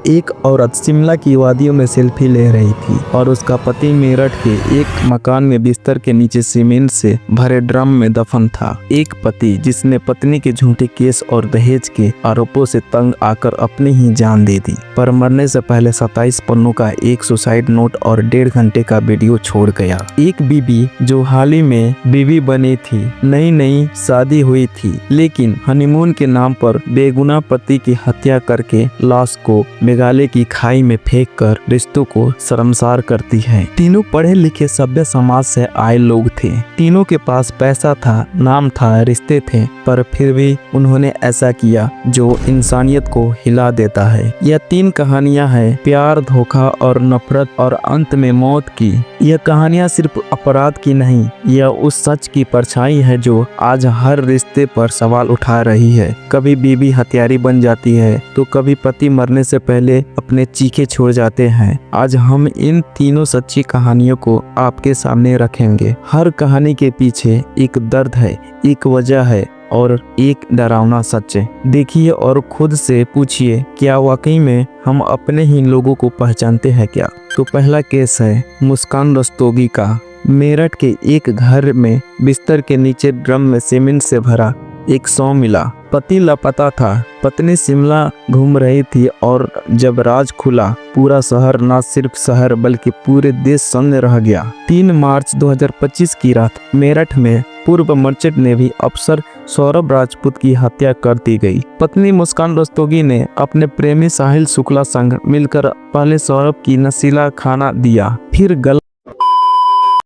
एक औरत शिमला की वादियों में सेल्फी ले रही थी और उसका पति मेरठ के एक मकान में बिस्तर के नीचे सीमेंट से भरे ड्रम में दफन था। एक पति जिसने पत्नी के झूठे केस और दहेज के आरोपों से तंग आकर अपनी ही जान दे दी, पर मरने से पहले 27 पन्नों का एक सुसाइड नोट और 1.5 घंटे का वीडियो छोड़ गया। एक बीबी जो हाल ही में बीवी बनी थी, नई नई शादी हुई थी, लेकिन हनीमून के नाम पर बेगुनाह पति की हत्या करके लाश को मेघालय की खाई में फेंक कर रिश्तों को शर्मसार करती है। तीनों पढ़े लिखे सभ्य समाज से आए लोग थे। तीनों के पास पैसा था, नाम था, रिश्ते थे, पर फिर भी उन्होंने ऐसा किया जो इंसानियत को हिला देता है। यह 3 कहानियां हैं, प्यार, धोखा और नफरत और अंत में मौत की। यह कहानियां सिर्फ अपराध की नहीं, यह उस सच की परछाई है जो आज हर रिश्ते पर सवाल उठा रही है। कभी बीवी हत्यारी बन जाती है तो कभी पति मरने से पहले अपने चीखे छोड़ जाते हैं। आज हम इन तीनों सच्ची कहानियों को आपके सामने रखेंगे। हर कहानी के पीछे एक दर्द है, एक वजह है और एक डरावना सच है। देखिए और खुद से पूछिए, क्या वाकई में हम अपने ही लोगों को पहचानते हैं क्या? तो पहला केस है मुस्कान रस्तोगी का। मेरठ के एक घर में बिस्तर के नीचे ड्रम में सीमेंट से भरा एक शव मिला। पति लापता था, पत्नी शिमला घूम रही थी और जब राज खुला, पूरा शहर, न सिर्फ शहर बल्कि पूरे देश सन्न रह गया। 3 मार्च 2025 की रात मेरठ में पूर्व मर्चेंट नेवी अफसर सौरभ राजपूत की हत्या कर दी गई। पत्नी मुस्कान रस्तोगी ने अपने प्रेमी साहिल शुक्ला संग मिलकर पहले सौरभ की नशीला खाना दिया, फिर गला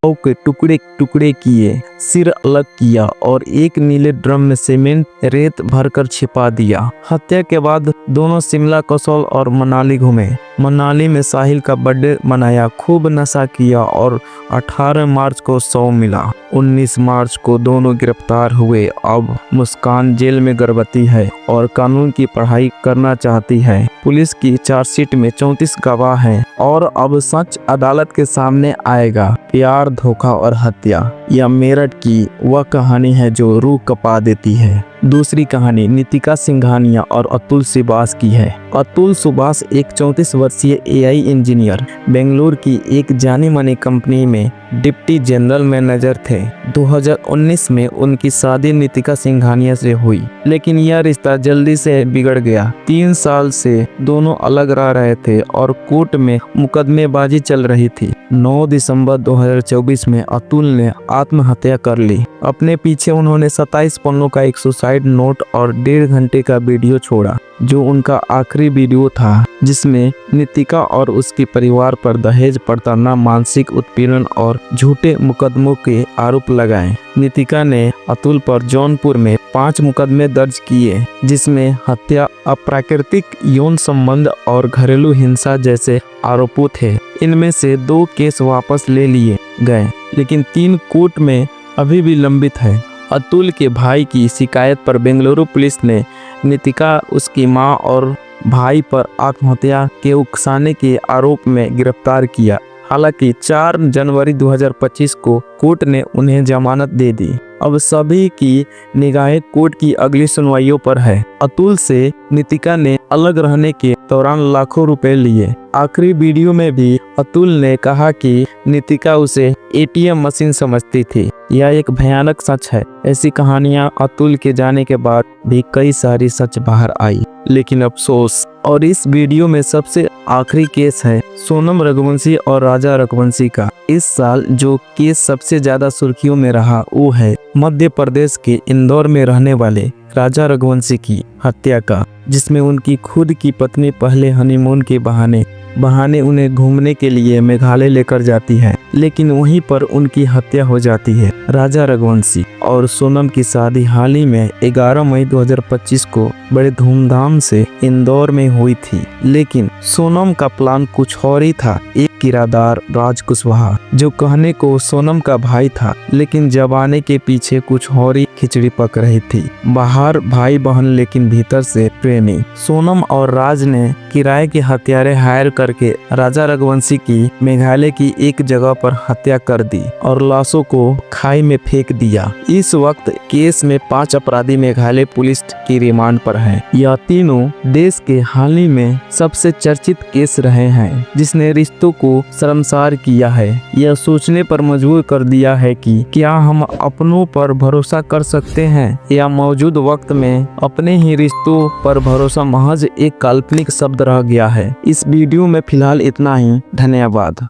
के टुकड़े टुकड़े किए, सिर अलग किया और एक नीले ड्रम में सीमेंट रेत भरकर छिपा दिया। हत्या के बाद दोनों शिमला, कसौल और मनाली घूमे। मनाली में साहिल का बर्थडे मनाया, खूब नशा किया और 18 मार्च को शव मिला। 19 मार्च को दोनों गिरफ्तार हुए। अब मुस्कान जेल में गर्भवती है और कानून की पढ़ाई करना चाहती है। पुलिस की चार्जशीट में 34 गवाह हैं और अब सच अदालत के सामने आएगा। प्यार, धोखा और हत्या, यह मेरठ की वह कहानी है जो रूह कपा देती है। दूसरी कहानी नितिका सिंघानिया और अतुल सुभाष की है। अतुल सुभाष एक 34 वर्षीय एआई इंजीनियर बेंगलुरु की एक जानी मानी कंपनी में डिप्टी जनरल मैनेजर थे। 2019 में उनकी शादी नितिका सिंघानिया से हुई, लेकिन यह रिश्ता जल्दी से बिगड़ गया। 3 साल से दोनों अलग रह रहे थे और कोर्ट में मुकदमेबाजी चल रही थी। 9 दिसंबर 2024 में अतुल ने आत्महत्या कर ली। अपने पीछे उन्होंने 27 पन्नों का एक सुसाइड नोट और 1.5 घंटे का वीडियो छोड़ा, जो उनका आखिरी वीडियो था, जिसमें नितिका और उसके परिवार पर दहेज प्रताड़ना, मानसिक उत्पीड़न और झूठे मुकदमों के आरोप लगाए। नितिका ने अतुल पर जौनपुर में 5 मुकदमे दर्ज किए, जिसमें हत्या, अप्राकृतिक यौन संबंध और घरेलू हिंसा जैसे आरोपों थे। इनमें से 2 केस वापस ले लिए गए, लेकिन 3 कोर्ट में अभी भी लंबित है। अतुल के भाई की शिकायत पर बेंगलुरु पुलिस ने नितिका, उसकी मां और भाई पर आत्महत्या के उकसाने के आरोप में गिरफ्तार किया। हालांकि 4 जनवरी 2025 को कोर्ट ने उन्हें जमानत दे दी। अब सभी की निगाहें कोर्ट की अगली सुनवाइयों पर है। अतुल से नितिका ने अलग रहने के दौरान लाखों रुपए लिए। आखिरी वीडियो में भी अतुल ने कहा कि नितिका उसे एटीएम मशीन समझती थी। यह एक भयानक सच है। ऐसी कहानियां अतुल के जाने के बाद भी कई सारी सच बाहर आई, लेकिन अफसोस। और इस वीडियो में सबसे आखिरी केस है सोनम रघुवंशी और राजा रघुवंशी का। इस साल जो केस सबसे ज्यादा सुर्खियों में रहा वो है मध्य प्रदेश के इंदौर में रहने वाले राजा रघुवंशी की हत्या का, जिसमें उनकी खुद की पत्नी पहले हनीमून के बहाने उन्हें घूमने के लिए मेघालय लेकर जाती है, लेकिन वहीं पर उनकी हत्या हो जाती है। राजा रघुवंशी और सोनम की शादी हाल ही में 11 मई 2025 को बड़े धूमधाम से इंदौर में हुई थी, लेकिन सोनम का प्लान कुछ और ही था। एक किरादार राज कुशवाहा, जो कहने को सोनम का भाई था, लेकिन जमाने के पीछे कुछ और ही खिचड़ी पक रही थी। बाहर भाई बहन, लेकिन भीतर से प्रेमी। सोनम और राज ने किराए के हथियारे हायर करके राजा रघुवंशी की मेघालय की एक जगह पर हत्या कर दी और लाशों को खाई में फेंक दिया। इस वक्त केस में 5 अपराधी मेघालय पुलिस की रिमांड पर हैं। यह तीनों देश के हाल ही में सबसे चर्चित केस रहे हैं, जिसने रिश्तों को शर्मसार किया है। यह सोचने पर मजबूर कर दिया है कि क्या हम अपनों पर भरोसा कर सकते हैं या मौजूद वक्त में अपने ही रिश्तों पर भरोसा महज एक काल्पनिक शब्द रह गया है। इस वीडियो में फिलहाल इतना ही। धन्यवाद।